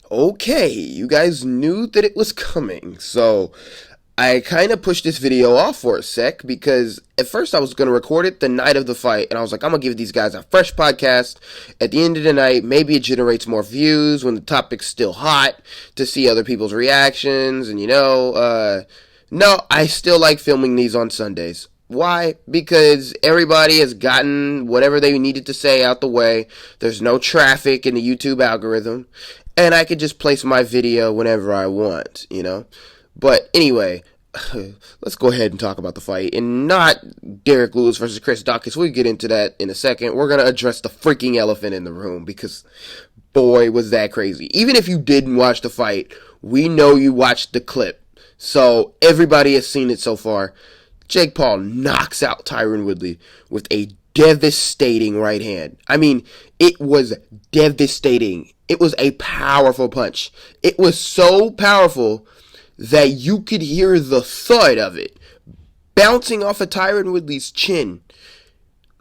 Okay, you guys knew that it was coming, so I kind of pushed this video off for a sec because at first I was going to record it the night of the fight, and I was like, I'm going to give these guys a fresh podcast at the end of the night. Maybe it generates more views when the topic's still hot to see other people's reactions, and no, I still like filming these on Sundays. Why? Because everybody has gotten whatever they needed to say out the way. There's no traffic in the YouTube algorithm. And I could just place my video whenever I want. But anyway, let's go ahead and talk about the fight. And not Derrick Lewis versus Chris Dawkins. We'll get into that in a second. We're going to address the freaking elephant in the room because, boy, was that crazy. Even if you didn't watch the fight, we know you watched the clip. So everybody has seen it so far. Jake Paul knocks out Tyron Woodley with a devastating right hand. I mean, it was devastating. It was a powerful punch. It was so powerful that you could hear the thud of it bouncing off of Tyron Woodley's chin.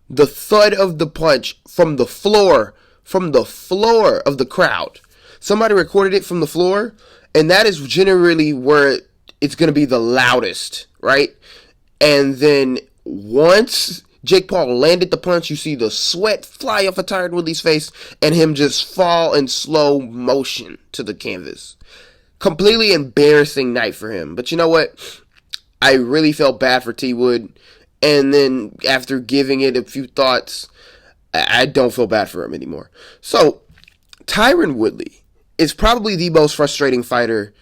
The thud of the punch from the floor of the crowd. Somebody recorded it from the floor, and that is generally where it's going to be the loudest, right? And then once Jake Paul landed the punch, you see the sweat fly off of Tyron Woodley's face and him just fall in slow motion to the canvas. Completely embarrassing night for him. But you know what? I really felt bad for T Wood. And then after giving it a few thoughts, I don't feel bad for him anymore. So, Tyron Woodley is probably the most frustrating fighter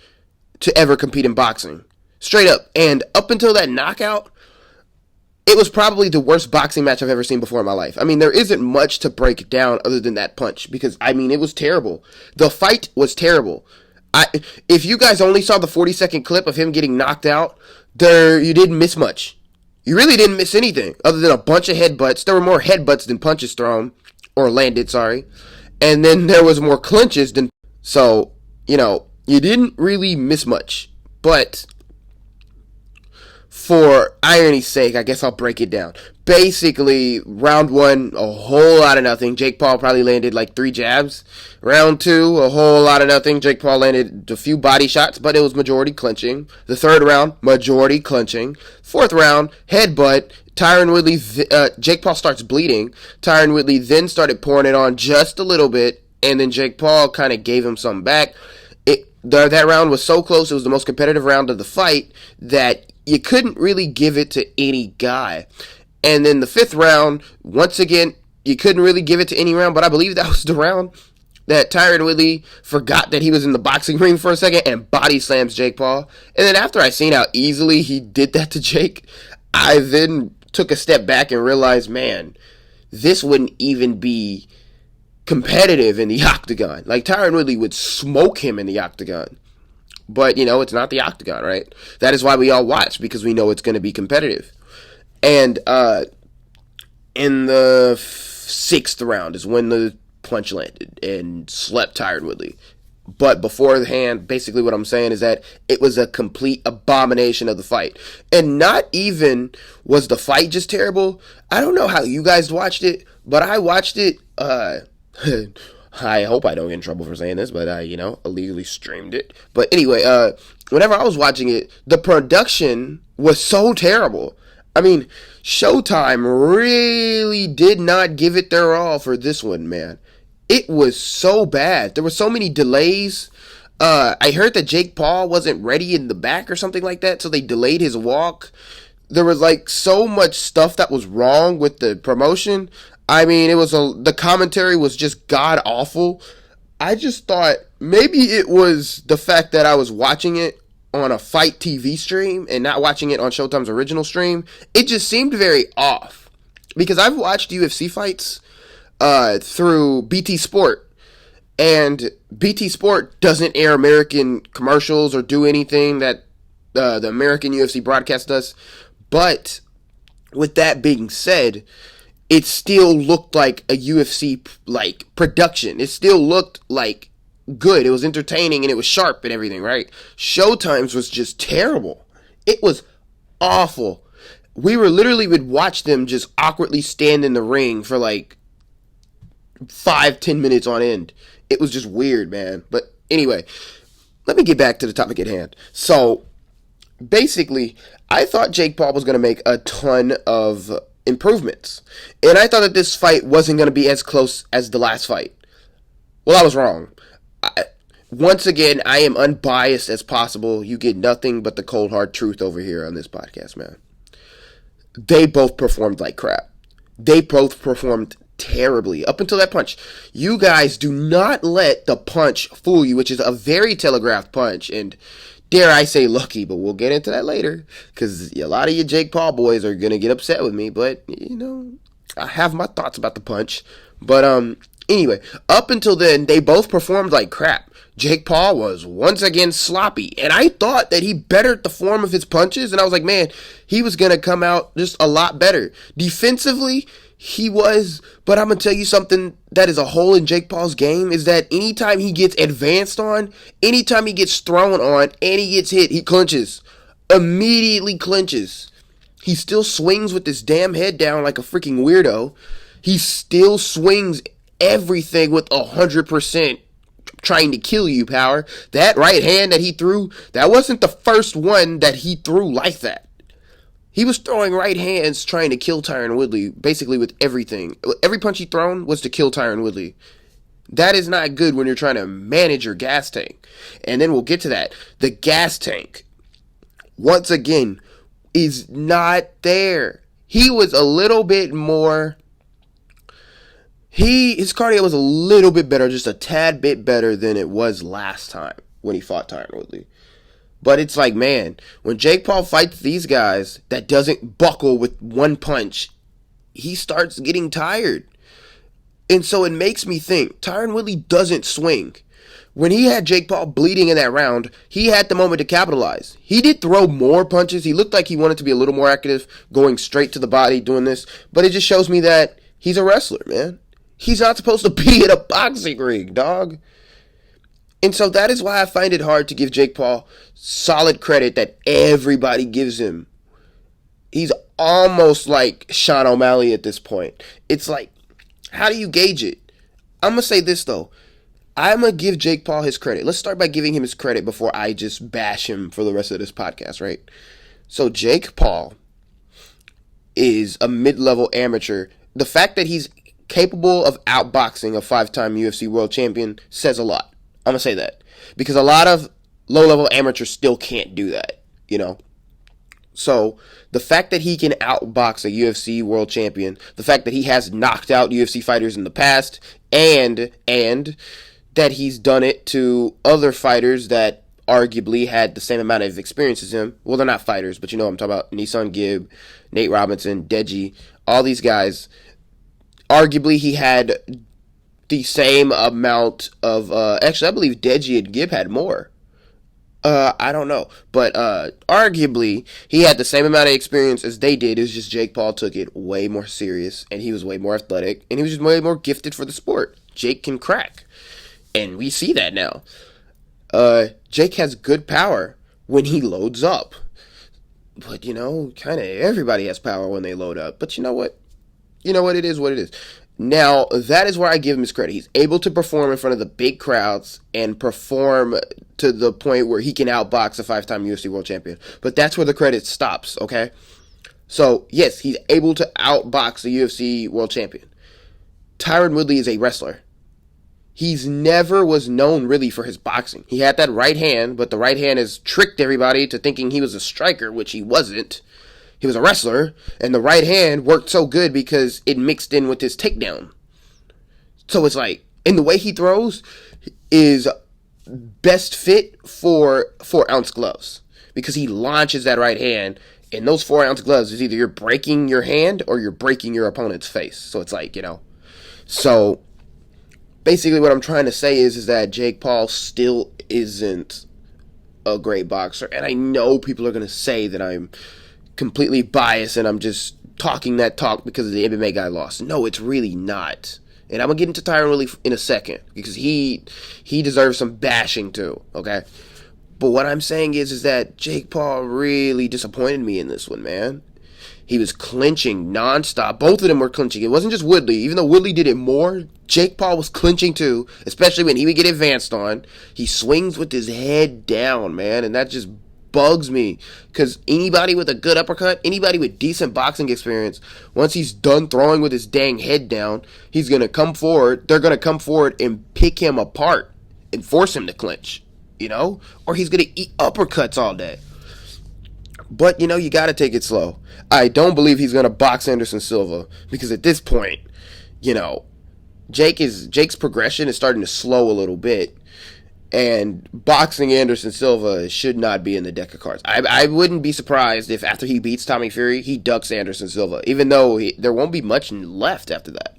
to ever compete in boxing. Straight up. And up until that knockout, it was probably the worst boxing match I've ever seen before in my life. I mean, there isn't much to break down other than that punch because, it was terrible. The fight was terrible. If you guys only saw the 40-second clip of him getting knocked out, you didn't miss much. You really didn't miss anything other than a bunch of headbutts. There were more headbutts than punches thrown, or landed, sorry. And then there was more clinches than... So, you didn't really miss much. But for irony's sake, I guess I'll break it down. Basically, round one, a whole lot of nothing. Jake Paul probably landed like 3 jabs. Round two, a whole lot of nothing. Jake Paul landed a few body shots, but it was majority clinching. The third round, majority clinching. Fourth round, headbutt. Tyron Woodley, Jake Paul starts bleeding. Tyron Woodley then started pouring it on just a little bit, and then Jake Paul kind of gave him something back. That round was so close, it was the most competitive round of the fight, that you couldn't really give it to any guy. And then the fifth round, once again, you couldn't really give it to any round, but I believe that was the round that Tyron Woodley forgot that he was in the boxing ring for a second and body slams Jake Paul. And then after I seen how easily he did that to Jake, I then took a step back and realized, man, this wouldn't even be competitive in the octagon. Like, Tyron Woodley would smoke him in the octagon. But, it's not the octagon, right? That is why we all watch, because we know it's going to be competitive. And in the sixth round is when the punch landed and slept Tyron Woodley. But beforehand, basically what I'm saying is that it was a complete abomination of the fight. And not even was the fight just terrible. I don't know how you guys watched it, but I watched it, I hope I don't get in trouble for saying this, but I, illegally streamed it. But anyway, whenever I was watching it, the production was so terrible. I mean, Showtime really did not give it their all for this one, man. It was so bad. There were so many delays. I heard that Jake Paul wasn't ready in the back or something like that, so they delayed his walk. There was so much stuff that was wrong with the promotion. I mean, the commentary was just god awful. I just thought maybe it was the fact that I was watching it on a Fight TV stream and not watching it on Showtime's original stream. It just seemed very off. Because I've watched UFC fights through BT Sport. And BT Sport doesn't air American commercials or do anything that the American UFC broadcast does. But with that being said, it still looked like a UFC production. It still looked like good. It was entertaining and it was sharp and everything, right? Showtime's was just terrible. It was awful. We would watch them just awkwardly stand in the ring for 5-10 minutes on end. It was just weird, man. But Anyway, let me get back to the topic at hand. So, basically, I thought Jake Paul was going to make a ton of improvements. And I thought that this fight wasn't going to be as close as the last fight. Well, I was wrong. Once again, I am unbiased as possible. You get nothing but the cold hard truth over here on this podcast, man. They both performed like crap. They both performed terribly up until that punch. You guys do not let the punch fool you, which is a very telegraphed punch, and dare I say lucky, but we'll get into that later, because a lot of you Jake Paul boys are going to get upset with me, but, I have my thoughts about the punch. But, anyway, up until then, they both performed like crap. Jake Paul was once again sloppy, and I thought that he bettered the form of his punches, and I was like, man, he was going to come out just a lot better. Defensively, he was, but I'm going to tell you something that is a hole in Jake Paul's game, is that anytime he gets advanced on, anytime he gets thrown on, and he gets hit, he clinches. Immediately clinches. He still swings with his damn head down like a freaking weirdo. He still swings everything with 100% trying to kill you power. That right hand that he threw, that wasn't the first one that he threw like that. He was throwing right hands trying to kill Tyron Woodley, basically with everything. Every punch he thrown was to kill Tyron Woodley. That is not good when you're trying to manage your gas tank. And then we'll get to that. The gas tank, once again, is not there. He was a little bit more... His cardio was a little bit better, just a tad bit better than it was last time when he fought Tyron Woodley. But it's like, man, when Jake Paul fights these guys that doesn't buckle with one punch, he starts getting tired. And so it makes me think, Tyron Woodley doesn't swing. When he had Jake Paul bleeding in that round, he had the moment to capitalize. He did throw more punches. He looked like he wanted to be a little more active, going straight to the body, doing this. But it just shows me that he's a wrestler, man. He's not supposed to be in a boxing ring, dog. And so that is why I find it hard to give Jake Paul solid credit that everybody gives him. He's almost like Sean O'Malley at this point. It's like, how do you gauge it? I'm going to say this, though. I'm going to give Jake Paul his credit. Let's start by giving him his credit before I just bash him for the rest of this podcast, right? So Jake Paul is a mid-level amateur. The fact that he's capable of outboxing a 5-time UFC world champion says a lot. I'm going to say that. Because a lot of low-level amateurs still can't do that, So, the fact that he can outbox a UFC world champion, the fact that he has knocked out UFC fighters in the past, and that he's done it to other fighters that arguably had the same amount of experience as him. Well, they're not fighters, but I'm talking about Nissan Gibb, Nate Robinson, Deji, all these guys. Arguably, he had the same amount of... actually, I believe Deji and Gibb had more. I don't know. But arguably, he had the same amount of experience as they did. It was just Jake Paul took it way more serious, and he was way more athletic, and he was just way more gifted for the sport. Jake can crack. And we see that now. Jake has good power when he loads up. But, kind of everybody has power when they load up. But you know what? It is what it is. Now, that is where I give him his credit. He's able to perform in front of the big crowds and perform to the point where he can outbox a 5-time UFC world champion. But that's where the credit stops, okay? So, yes, he's able to outbox the UFC world champion. Tyron Woodley is a wrestler. He's never was known really for his boxing. He had that right hand, but the right hand has tricked everybody to thinking he was a striker, which he wasn't. He was a wrestler, and the right hand worked so good because it mixed in with his takedown. So it's like, and the way he throws is best fit for 4-ounce gloves because he launches that right hand, and those 4-ounce gloves is either you're breaking your hand or you're breaking your opponent's face. So it's like, So basically what I'm trying to say is that Jake Paul still isn't a great boxer, and I know people are going to say that I'm completely biased and I'm just talking that talk because the MMA guy lost. No, it's really not. And I'm going to get into Tyron Woodley in a second because he deserves some bashing too, okay? But what I'm saying is that Jake Paul really disappointed me in this one, man. He was clinching nonstop. Both of them were clinching. It wasn't just Woodley. Even though Woodley did it more, Jake Paul was clinching too, especially when he would get advanced on. He swings with his head down, man, and that just bugs me. Because anybody with a good uppercut, anybody with decent boxing experience, once he's done throwing with his dang head down, he's going to come forward. They're going to come forward and pick him apart and force him to clinch, or he's going to eat uppercuts all day. But, you got to take it slow. I don't believe he's going to box Anderson Silva because at this point, Jake's progression is starting to slow a little bit. And boxing Anderson Silva should not be in the deck of cards. I wouldn't be surprised if after he beats Tommy Fury, he ducks Anderson Silva, even though there won't be much left after that.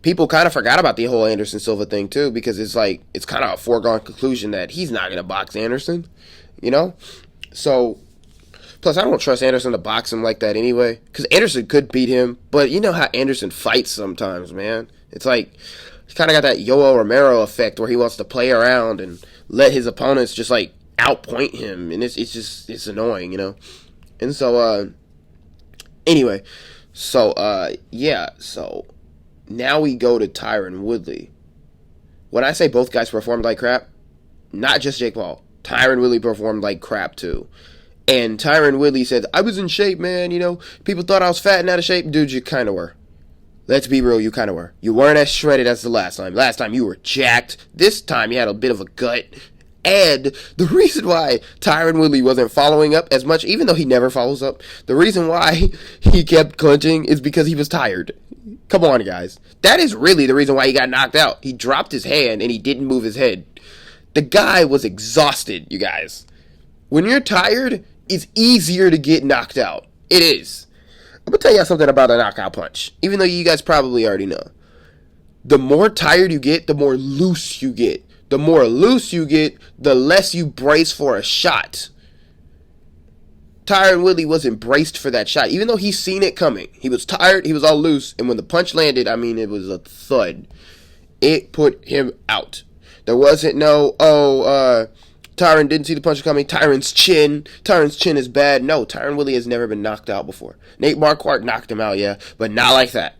People kind of forgot about the whole Anderson Silva thing too, because it's kind of a foregone conclusion that he's not going to box Anderson, So, plus I don't trust Anderson to box him like that anyway, because Anderson could beat him, but you know how Anderson fights sometimes, man. It's like, he's kind of got that Yoel Romero effect where he wants to play around and let his opponents just outpoint him, and it's annoying, And so, anyway, so now we go to Tyron Woodley. When I say both guys performed like crap, not just Jake Paul, Tyron Woodley performed like crap too. And Tyron Woodley said, I was in shape, man, people thought I was fat and out of shape. Dude, you kind of were. Let's be real, you kind of were. You weren't as shredded as the last time. Last time you were jacked. This time you had a bit of a gut. And the reason why Tyron Woodley wasn't following up as much, even though he never follows up, the reason why he kept clinching is because he was tired. Come on, guys. That is really the reason why he got knocked out. He dropped his hand and he didn't move his head. The guy was exhausted, you guys. When you're tired, it's easier to get knocked out. It is. I'm going to tell you something about a knockout punch, even though you guys probably already know. The more tired you get, the more loose you get. The more loose you get, the less you brace for a shot. Tyron Woodley wasn't braced for that shot, even though he's seen it coming. He was tired, he was all loose, and when the punch landed, it was a thud. It put him out. There wasn't Tyron didn't see the punch coming. Tyron's chin is bad. No, Tyron Woodley has never been knocked out before. Nate Marquardt knocked him out, yeah, but not like that.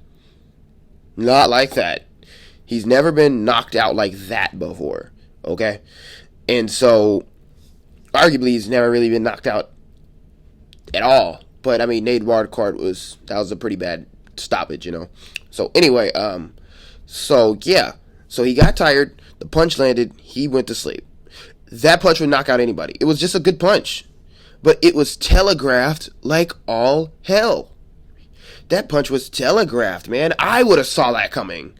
Not like that. He's never been knocked out like that before, okay? And so, arguably, he's never really been knocked out at all. But, Nate Marquardt that was a pretty bad stoppage, So, anyway, so he got tired. The punch landed. He went to sleep. That punch would knock out anybody. It was just a good punch. But it was telegraphed like all hell. That punch was telegraphed, man. I would have saw that coming.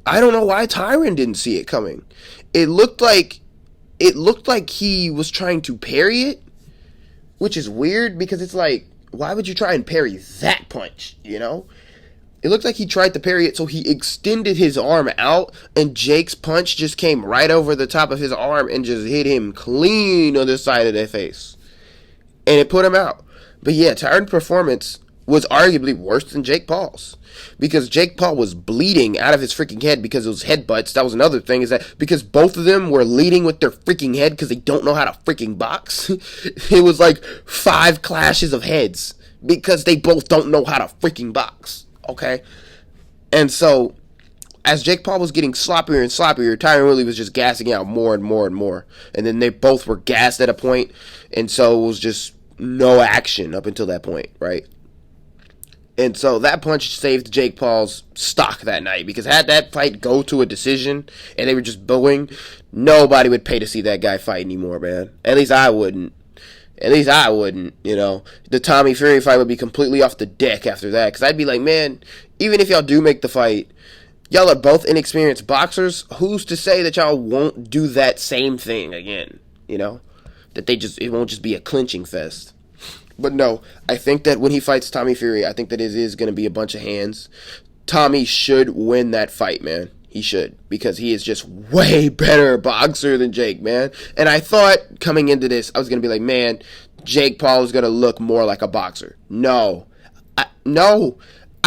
I don't know why Tyron didn't see it coming. It looked like he was trying to parry it, which is weird because it's like, why would you try and parry that punch, It looked like he tried to parry it, so he extended his arm out, and Jake's punch just came right over the top of his arm and just hit him clean on the side of the face. And it put him out. But yeah, Tyron's performance was arguably worse than Jake Paul's. Because Jake Paul was bleeding out of his freaking head because of his headbutts. That was another thing, is that because both of them were leading with their freaking head because they don't know how to freaking box. It was like 5 clashes of heads because they both don't know how to freaking box. Okay? And so, as Jake Paul was getting sloppier and sloppier, Tyron Woodley was just gassing out more and more and more. And then they both were gassed at a point, and so it was just no action up until that point, right? And so that punch saved Jake Paul's stock that night, because had that fight go to a decision and they were just booing, nobody would pay to see that guy fight anymore, man. At least I wouldn't. The Tommy Fury fight would be completely off the deck after that, because I'd be like, man, even if y'all do make the fight, y'all are both inexperienced boxers. Who's to say that y'all won't do that same thing again? That it won't just be a clinching fest. But no, I think that when he fights Tommy Fury, I think that it is going to be a bunch of hands. Tommy should win that fight, man. He should, because he is just way better boxer than Jake, man. And I thought coming into this, I was going to be like, man, Jake Paul is going to look more like a boxer. No.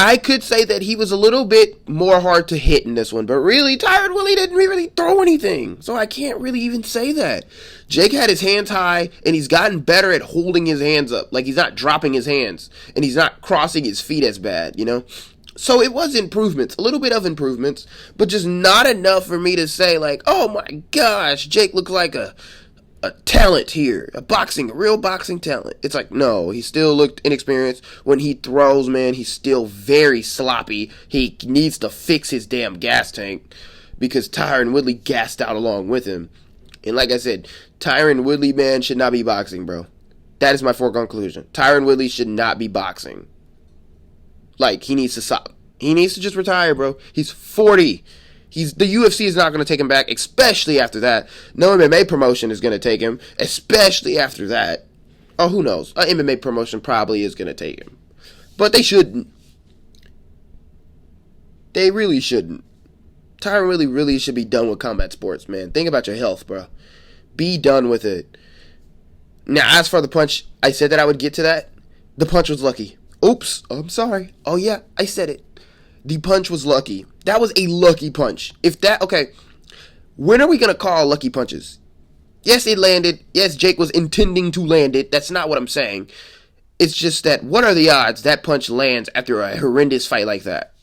I could say that he was a little bit more hard to hit in this one, but really, Tyron Woodley didn't really throw anything, so I can't really even say that. Jake had his hands high, and he's gotten better at holding his hands up. Like, he's not dropping his hands, and he's not crossing his feet as bad, you know? So it was improvements, a little bit of improvements, but just not enough for me to say, like, oh my gosh, Jake looks like a talent here, a real boxing talent. It's like, no, he still looked inexperienced. When he throws, man, he's still very sloppy. He needs to fix his damn gas tank because Tyron Woodley gassed out along with him. And like I said, Tyron Woodley, man, should not be boxing, bro. That is my foregone conclusion. Tyron Woodley should not be boxing. Like, he needs to stop. He needs to just retire, bro. He's 40. The UFC is not going to take him back, especially after that. No MMA promotion is going to take him, especially after that. Oh, who knows? An MMA promotion probably is going to take him. But they shouldn't. They really shouldn't. Tyron really should be done with combat sports, man. Think about your health, bro. Be done with it. Now, as for the punch, I said that I would get to that. The punch was lucky. Oops, I'm sorry. Oh, yeah, I said it. The punch was lucky. That was a lucky punch. Okay, when are we going to call lucky punches? Yes, it landed. Yes, Jake was intending to land it. That's not what I'm saying. It's just that, what are the odds that punch lands after a horrendous fight like that?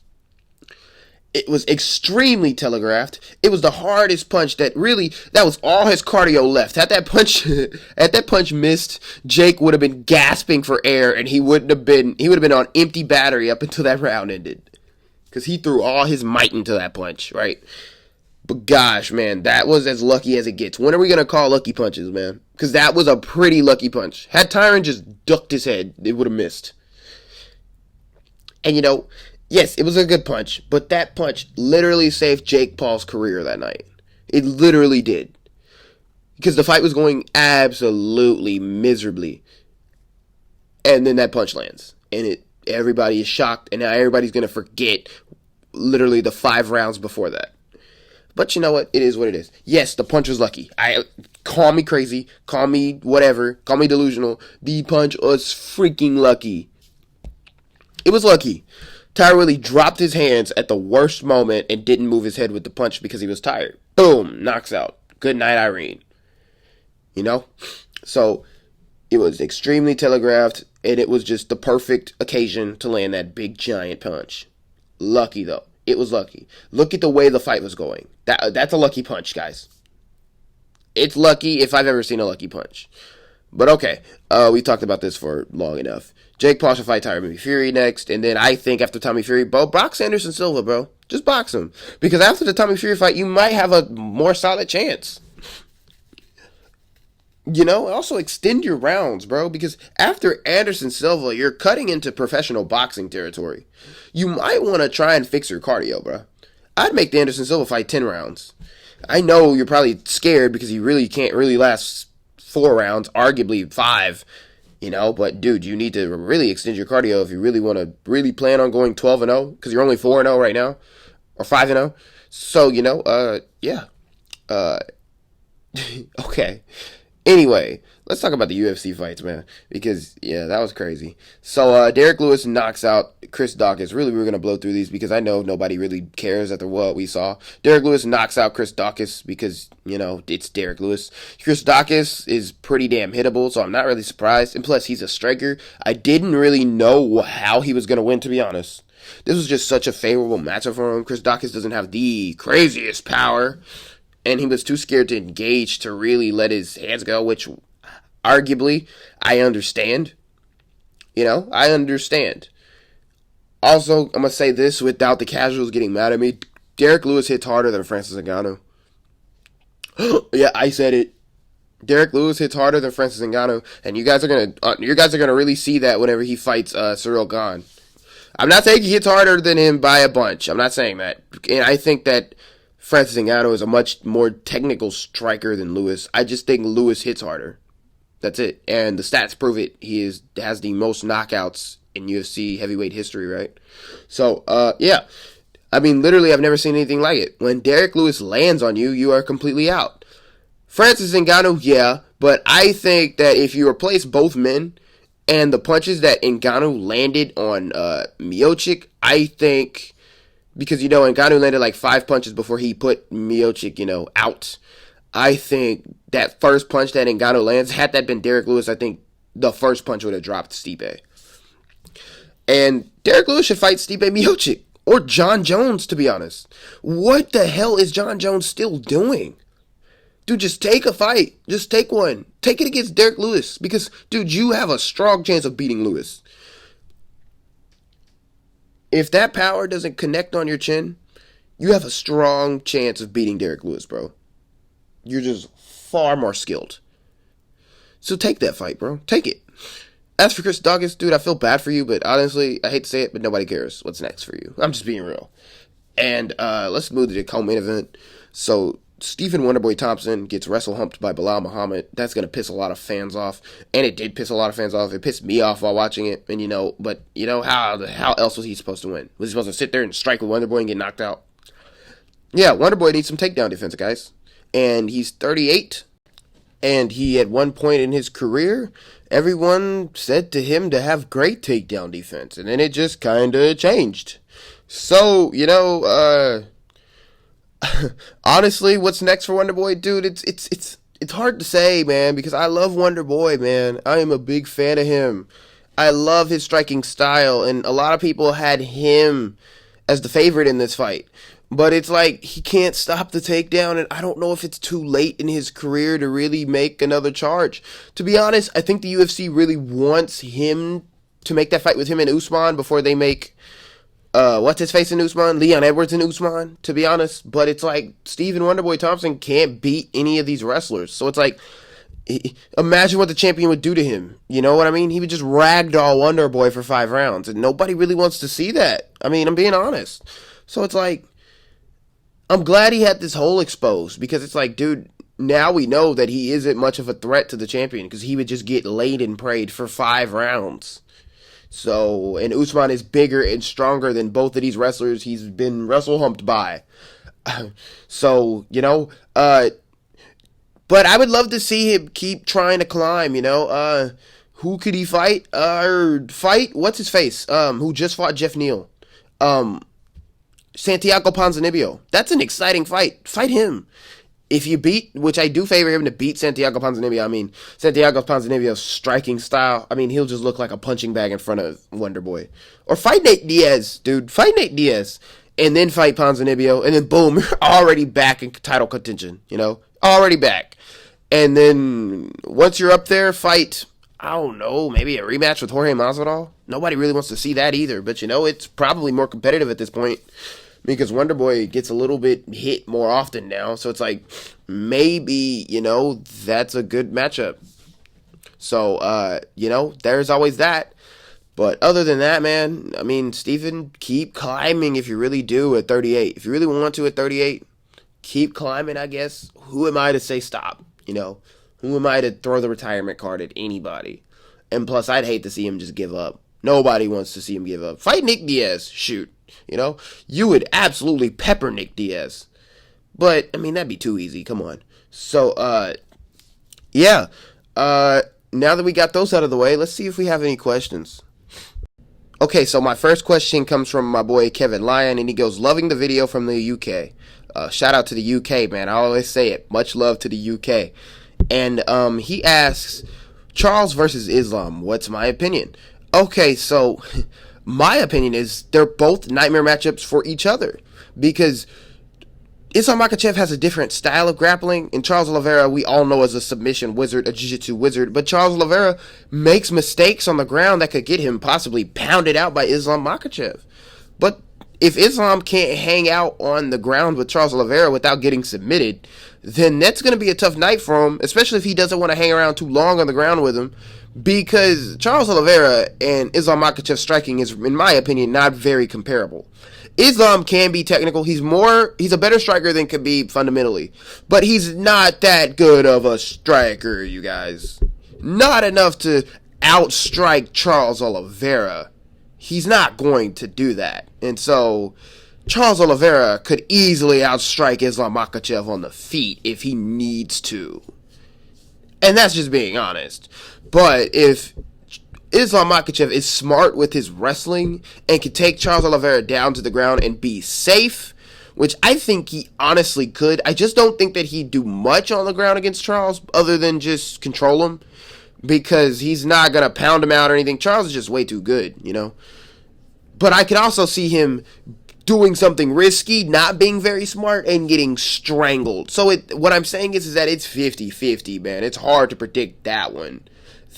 It was extremely telegraphed. It was the hardest punch that was all his cardio left. Had that punch missed, Jake would have been gasping for air and he would have been on empty battery up until that round ended. Because he threw all his might into that punch, right? But gosh, man, that was as lucky as it gets. When are we going to call lucky punches, man? Because that was a pretty lucky punch. Had Tyron just ducked his head, it would have missed. And yes, it was a good punch, but that punch literally saved Jake Paul's career that night. It literally did. Because the fight was going absolutely miserably. And then that punch lands. And everybody is shocked, and now everybody's going to forget literally the 5 rounds before that. But you know what? It is what it is. Yes, the punch was lucky. Call me crazy, call me whatever, call me delusional. The punch was freaking lucky. It was lucky. Tyron Woodley dropped his hands at the worst moment and didn't move his head with the punch because he was tired. Boom, knocks out. Good night, Irene. So it was extremely telegraphed, and it was just the perfect occasion to land that big giant punch. Lucky though. It was lucky. Look at the way the fight was going. That's a lucky punch, guys. It's lucky if I've ever seen a lucky punch. But okay, we talked about this for long enough. Jake Paul should fight Tommy Fury next, and then I think after Tommy Fury, box Anderson Silva, bro. Just box him. Because after the Tommy Fury fight, you might have a more solid chance. Also extend your rounds, bro, because after Anderson Silva, you're cutting into professional boxing territory. You might want to try and fix your cardio, bro. I'd make the Anderson Silva fight 10 rounds. I know you're probably scared because he really can't last 4 rounds, arguably 5, but dude, you need to really extend your cardio if you really want to really plan on going 12-0, because you're only 4-0 right now, or 5-0. So, yeah. Okay. Anyway, let's talk about the UFC fights, man, because, yeah, that was crazy. So, Derrick Lewis knocks out Chris Daukaus. Really, we're going to blow through these because I know nobody really cares after what we saw. Derrick Lewis knocks out Chris Daukaus because, it's Derrick Lewis. Chris Daukaus is pretty damn hittable, so I'm not really surprised. And plus, he's a striker. I didn't really know how he was going to win, to be honest. This was just such a favorable matchup for him. Chris Daukaus doesn't have the craziest power, and he was too scared to engage to really let his hands go, which arguably I understand. I understand. Also, I'm going to say this without the casuals getting mad at me. Derrick Lewis hits harder than Francis Ngannou. Yeah, I said it. Derrick Lewis hits harder than Francis Ngannou, and you guys are gonna really see that whenever he fights Cyril Gane. I'm not saying he hits harder than him by a bunch. I'm not saying that. And I think that Francis Ngannou is a much more technical striker than Lewis. I just think Lewis hits harder. That's it. And the stats prove it. He has the most knockouts in UFC heavyweight history, right? So, yeah. I mean, literally, I've never seen anything like it. When Derrick Lewis lands on you, you are completely out. Francis Ngannou, yeah. But I think that if you replace both men, And the punches that Ngannou landed on Miocic, I think, because, Ngannou landed like 5 punches before he put Miocic, out. I think that first punch that Ngannou lands, had that been Derrick Lewis, I think the first punch would have dropped Stipe. And Derrick Lewis should fight Stipe Miocic. Or John Jones, to be honest. What the hell is John Jones still doing? Dude, just take a fight. Just take one. Take it against Derrick Lewis. Because, dude, you have a strong chance of beating Lewis. If that power doesn't connect on your chin, you have a strong chance of beating Derrick Lewis, bro. You're just far more skilled. So take that fight, bro. Take it. As for Chris Daukaus, dude, I feel bad for you, but honestly, I hate to say it, but nobody cares what's next for you. I'm just being real. And let's move to the co-main event. So Stephen Wonderboy Thompson gets wrestle-humped by Bilal Muhammad. That's going to piss a lot of fans off. And it did piss a lot of fans off. It pissed me off while watching it. And, how else was he supposed to win? Was he supposed to sit there and strike with Wonderboy and get knocked out? Yeah, Wonderboy needs some takedown defense, guys. And he's 38. And he, at one point in his career, everyone said to him to have great takedown defense. And then it just kind of changed. So, honestly, what's next for Wonderboy? Dude, it's hard to say, man, because I love Wonderboy, man. I am a big fan of him. I love his striking style, and a lot of people had him as the favorite in this fight. But it's like, he can't stop the takedown, and I don't know if it's too late in his career to really make another charge. To be honest, I think the UFC really wants him to make that fight with him and Usman before they make, what's-his-face in Usman? Leon Edwards in Usman, to be honest. But it's like, Stephen Wonderboy Thompson can't beat any of these wrestlers. So it's like, imagine what the champion would do to him. You know what I mean? He would just ragdoll Wonderboy for 5 rounds, and nobody really wants to see that. I mean, I'm being honest. So it's like, I'm glad he had this hole exposed, because it's like, dude, now we know that he isn't much of a threat to the champion, because he would just get laid and prayed for 5 rounds. So, and Usman is bigger and stronger than both of these wrestlers he's been wrestle-humped by. So, but I would love to see him keep trying to climb, who could he fight? What's his face? Who just fought Jeff Neal? Santiago Ponzinibbio. That's an exciting fight. Fight him. If you beat, which I do favor him to beat Santiago Ponzinibbio. I mean, Santiago Ponzinibbio's striking style, I mean, he'll just look like a punching bag in front of Wonderboy. Or fight Nate Diaz, dude. Fight Nate Diaz. And then fight Ponzinibbio. And then, boom, you're already back in title contention, Already back. And then, once you're up there, fight, I don't know, maybe a rematch with Jorge Masvidal. Nobody really wants to see that either. But, it's probably more competitive at this point, because Wonderboy gets a little bit hit more often now. So it's like, maybe, that's a good matchup. So, there's always that. But other than that, man, I mean, Stephen, keep climbing if you really do at 38. If you really want to at 38, keep climbing, I guess. Who am I to say stop? Who am I to throw the retirement card at anybody? And plus, I'd hate to see him just give up. Nobody wants to see him give up. Fight Nick Diaz. Shoot. You would absolutely pepper Nick Diaz. But, I mean, that'd be too easy. Come on. So, yeah. Now that we got those out of the way, let's see if we have any questions. Okay, so my first question comes from my boy Kevin Lyon, and he goes, loving the video from the UK. Shout out to the UK, man. I always say it. Much love to the UK. And he asks, Charles versus Islam, what's my opinion? Okay, so my opinion is they're both nightmare matchups for each other, because Islam Makhachev has a different style of grappling, and Charles Oliveira we all know as a submission wizard, a jiu-jitsu wizard, but Charles Oliveira makes mistakes on the ground that could get him possibly pounded out by Islam Makhachev. But if Islam can't hang out on the ground with Charles Oliveira without getting submitted, then that's going to be a tough night for him, especially if he doesn't want to hang around too long on the ground with him, because Charles Oliveira and Islam Makhachev's striking is, in my opinion, not very comparable. Islam can be technical. He's a better striker than Khabib fundamentally, but he's not that good of a striker, you guys. Not enough to outstrike Charles Oliveira. He's not going to do that. And so Charles Oliveira could easily outstrike Islam Makhachev on the feet if he needs to. And that's just being honest. But if Islam Makhachev is smart with his wrestling and can take Charles Oliveira down to the ground and be safe, which I think he honestly could. I just don't think that he'd do much on the ground against Charles other than just control him, because he's not going to pound him out or anything. Charles is just way too good, you know. But I could also see him doing something risky, not being very smart, and getting strangled. So what I'm saying is that it's 50-50, man. It's hard to predict that one.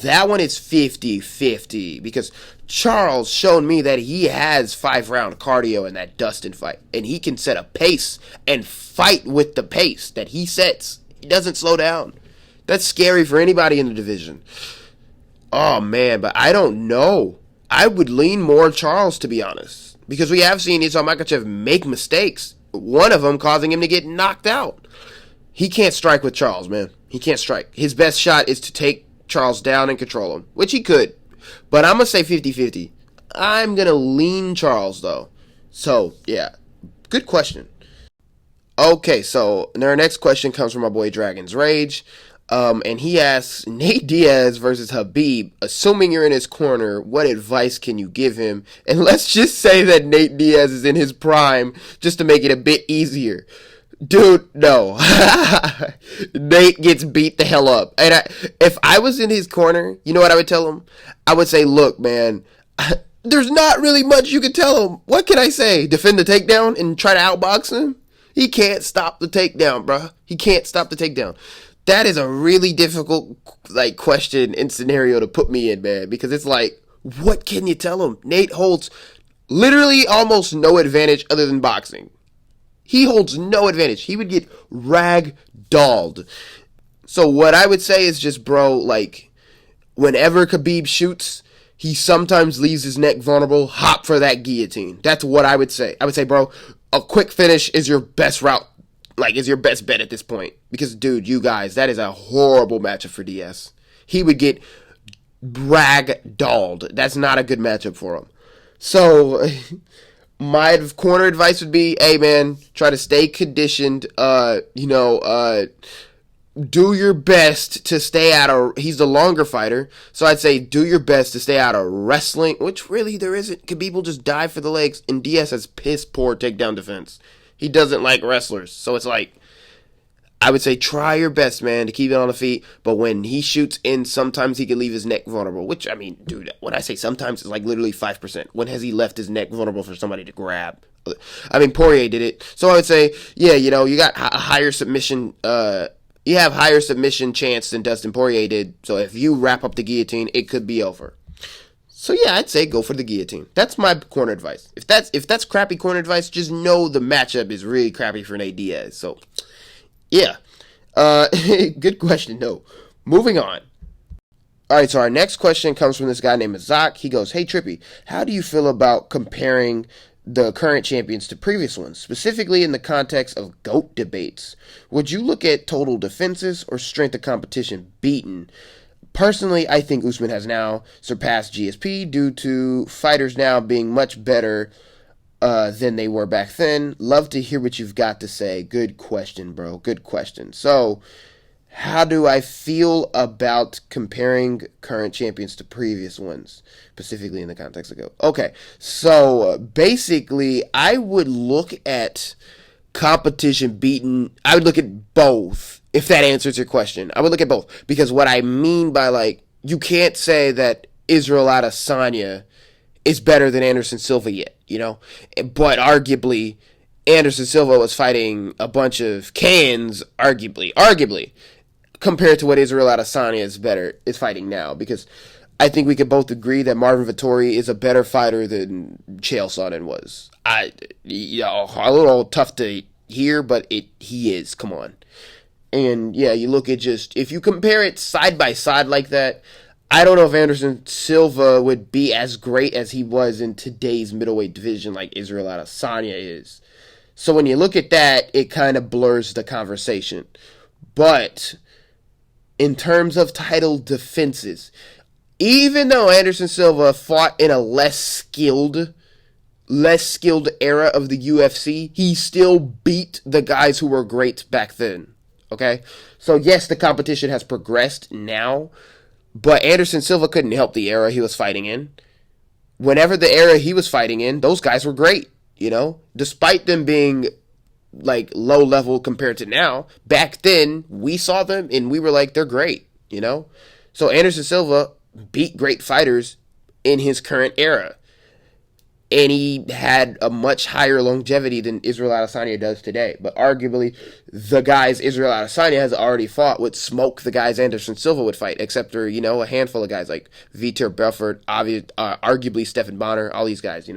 That one is 50-50 because Charles showed me that he has 5-round cardio in that Dustin fight. And he can set a pace and fight with the pace that he sets. He doesn't slow down. That's scary for anybody in the division. Oh, man, but I don't know. I would lean more Charles, to be honest. Because we have seen Islam Makhachev make mistakes. One of them causing him to get knocked out. He can't strike with Charles, man. He can't strike. His best shot is to take Charles down and control him, which he could. But I'm going to say 50-50. I'm going to lean Charles, though. So, yeah. Good question. Okay, so our next question comes from my boy Dragon's Rage. And he asks, Nate Diaz versus Khabib, assuming you're in his corner, what advice can you give him? And let's just say that Nate Diaz is in his prime, just to make it a bit easier. Dude, no. Nate gets beat the hell up. And if I was in his corner, you know what I would tell him? I would say, look, man, there's not really much you can tell him. What can I say? Defend the takedown and try to outbox him? He can't stop the takedown, bro. He can't stop the takedown. That is a really difficult question and scenario to put me in, man, because it's like, what can you tell him? Nate holds literally almost no advantage other than boxing. He holds no advantage. He would get rag-dolled. So what I would say is just, bro, whenever Khabib shoots, he sometimes leaves his neck vulnerable. Hop for that guillotine. That's what I would say. I would say, bro, a quick finish is your best route. Is your best bet at this point. Because, dude, you guys, that is a horrible matchup for Diaz. He would get rag-dolled. That's not a good matchup for him. So, my corner advice would be, hey, man, try to stay conditioned. Do your best to stay out of... He's the longer fighter. So, I'd say do your best to stay out of wrestling, which really there isn't. Khabib will just dive for the legs, and Diaz has piss-poor takedown defense. He doesn't like wrestlers. So it's I would say try your best, man, to keep it on the feet. But when he shoots in, sometimes he can leave his neck vulnerable. Which, I mean, dude, when I say sometimes, it's literally 5%. When has he left his neck vulnerable for somebody to grab? I mean, Poirier did it. So I would say, yeah, you got a higher submission. You have higher submission chance than Dustin Poirier did. So if you wrap up the guillotine, it could be over. So yeah, I'd say go for the guillotine. That's my corner advice. If that's crappy corner advice, just know the matchup is really crappy for Nate Diaz. So yeah, good question. No, moving on. All right, so our next question comes from this guy named Azak. He goes, "Hey Trippy, how do you feel about comparing the current champions to previous ones, specifically in the context of GOAT debates? Would you look at total defenses or strength of competition beaten? Personally, I think Usman has now surpassed GSP due to fighters now being much better than they were back then. Love to hear what you've got to say." Good question, bro. Good question. So, how do I feel about comparing current champions to previous ones, specifically in the context of GOAT? Okay, so basically, I would look at competition beaten. I would look at both. If that answers your question, I would look at both. Because what I mean by, you can't say that Israel Adesanya is better than Anderson Silva yet, But arguably, Anderson Silva was fighting a bunch of cans, arguably, compared to what Israel Adesanya is fighting now. Because I think we could both agree that Marvin Vettori is a better fighter than Chael Sonnen was. A little tough to hear, but he is. Come on. And yeah, you look at if you compare it side by side like that, I don't know if Anderson Silva would be as great as he was in today's middleweight division like Israel Adesanya is. So when you look at that, it kind of blurs the conversation. But in terms of title defenses, even though Anderson Silva fought in a less skilled era of the UFC, he still beat the guys who were great back then. Okay? So yes, the competition has progressed now, But Anderson Silva couldn't help the era he was fighting in. Whenever the era he was fighting in, those guys were great, despite them being like low level compared to now. Back then, we saw them and we were like, they're great. So Anderson Silva beat great fighters in his current era. And he had a much higher longevity than Israel Adesanya does today. But arguably, the guys Israel Adesanya has already fought would smoke the guys Anderson Silva would fight, except for, a handful of guys like Vitor Belfort, arguably Stephan Bonner, all these guys,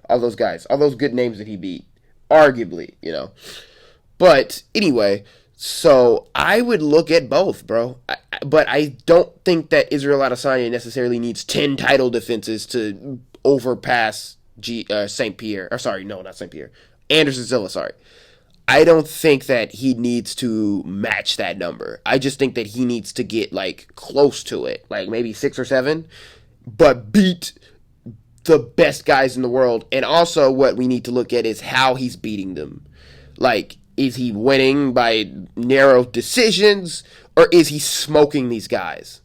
all those guys, all those good names that he beat, arguably. But anyway, so I would look at both, bro. But I don't think that Israel Adesanya necessarily needs 10 title defenses to overpass St. Pierre. Or sorry, no, not St. Pierre. Anderson Silva, sorry. I don't think that he needs to match that number. I just think that he needs to get like close to it, like maybe 6 or 7, but beat the best guys in the world. And also what we need to look at is how he's beating them. Like, is he winning by narrow decisions, or is he smoking these guys?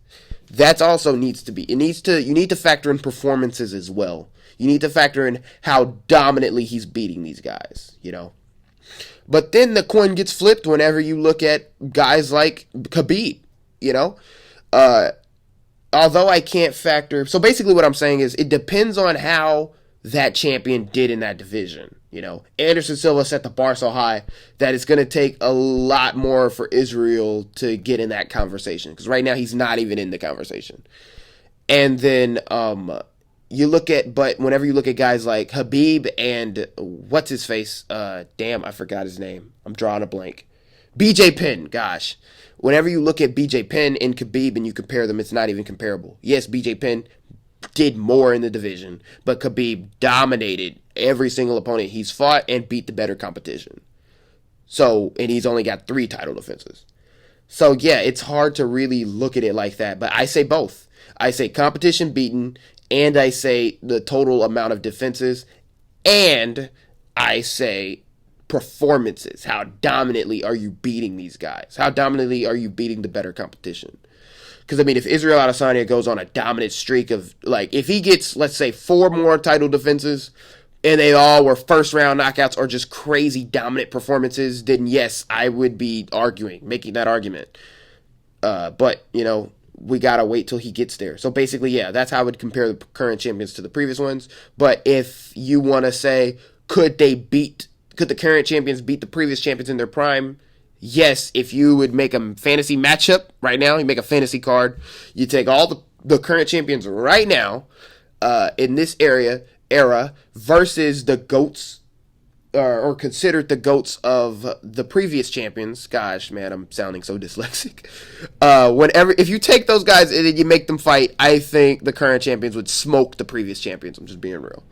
That also needs to be. You need to factor in performances as well. You need to factor in how dominantly he's beating these guys, But then the coin gets flipped whenever you look at guys like Khabib, Although I can't factor. So basically what I'm saying is it depends on how that champion did in that division. Anderson Silva set the bar so high that it's going to take a lot more for Israel to get in that conversation. Because right now he's not even in the conversation. And then, but whenever you look at guys like Khabib and what's his face? Damn, I forgot his name. I'm drawing a blank. BJ Penn, gosh. Whenever you look at BJ Penn and Khabib and you compare them, it's not even comparable. Yes, BJ Penn did more in the division, but Khabib dominated every single opponent he's fought and beat the better competition. So, and he's only got 3 title defenses. So, yeah, it's hard to really look at it like that, but I say both. I say competition beaten, and I say the total amount of defenses, and I say performances. How dominantly are you beating these guys? How dominantly are you beating the better competition? Because, if Israel Adesanya goes on a dominant streak of, if he gets, let's say, 4 more title defenses, and they all were first-round knockouts or just crazy dominant performances, then yes, I would be making that argument. But, we gotta wait till he gets there. So basically, yeah, that's how I would compare the current champions to the previous ones. But if you want to say, could the current champions beat the previous champions in their prime? Yes, if you would make a fantasy matchup right now, you make a fantasy card, you take all the current champions right now in this era versus the GOATs, or considered the GOATs of the previous champions. Gosh, man, I'm sounding so dyslexic. If you take those guys and then you make them fight, I think the current champions would smoke the previous champions. I'm just being real.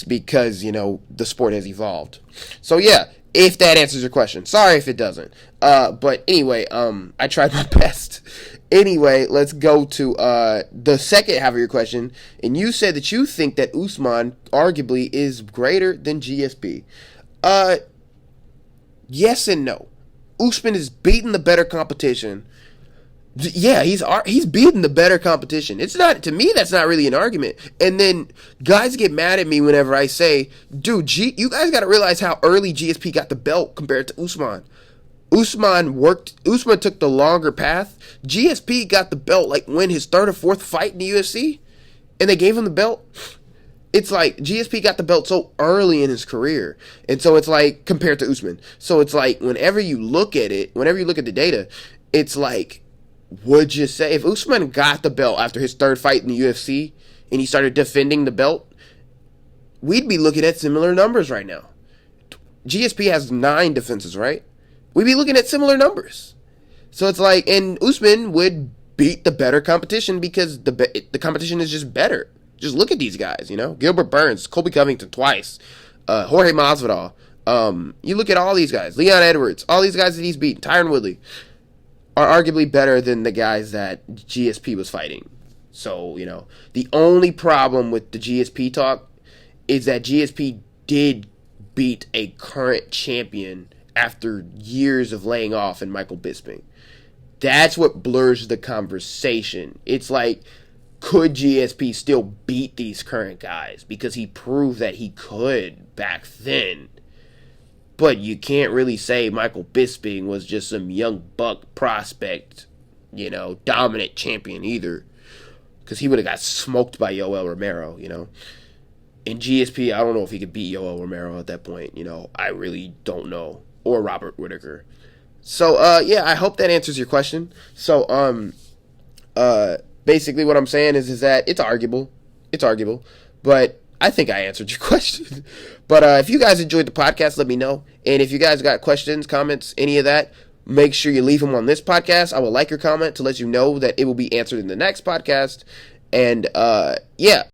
Because, the sport has evolved. So, yeah, if that answers your question. Sorry if it doesn't. But anyway, I tried my best. Anyway, let's go to the second half of your question. And you said that you think that Usman arguably is greater than GSP. Yes and no. Usman is beating the better competition. Yeah, he's beating the better competition. It's not, to me, that's not really an argument. And then guys get mad at me whenever I say, dude, you guys got to realize how early GSP got the belt compared to Usman. Usman took the longer path. GSP got the belt when his 3rd or 4th fight in the UFC, and they gave him the belt. It's like GSP got the belt so early in his career. And so it's compared to Usman. So it's whenever you look at the data, it's would you say if Usman got the belt after his 3rd fight in the UFC and he started defending the belt, we'd be looking at similar numbers right now. GSP has 9 defenses, right? We'd be looking at similar numbers. So it's and Usman would beat the better competition because the competition is just better. Just look at these guys, Gilbert Burns, Colby Covington twice, Jorge Masvidal. You look at all these guys, Leon Edwards, all these guys that he's beaten, Tyron Woodley, are arguably better than the guys that GSP was fighting. So, the only problem with the GSP talk is that GSP did beat a current champion after years of laying off in Michael Bisping. That's what blurs the conversation. It's like, could GSP still beat these current guys? Because he proved that he could back then. But you can't really say Michael Bisping was just some young buck prospect, dominant champion either. Because he would have got smoked by Yoel Romero. In GSP, I don't know if he could beat Yoel Romero at that point. I really don't know. Or Robert Whittaker. So, yeah, I hope that answers your question. So, basically what I'm saying is that it's arguable. It's arguable. But I think I answered your question. But if you guys enjoyed the podcast, let me know. And if you guys got questions, comments, any of that, make sure you leave them on this podcast. I will like your comment to let you know that it will be answered in the next podcast. And, yeah.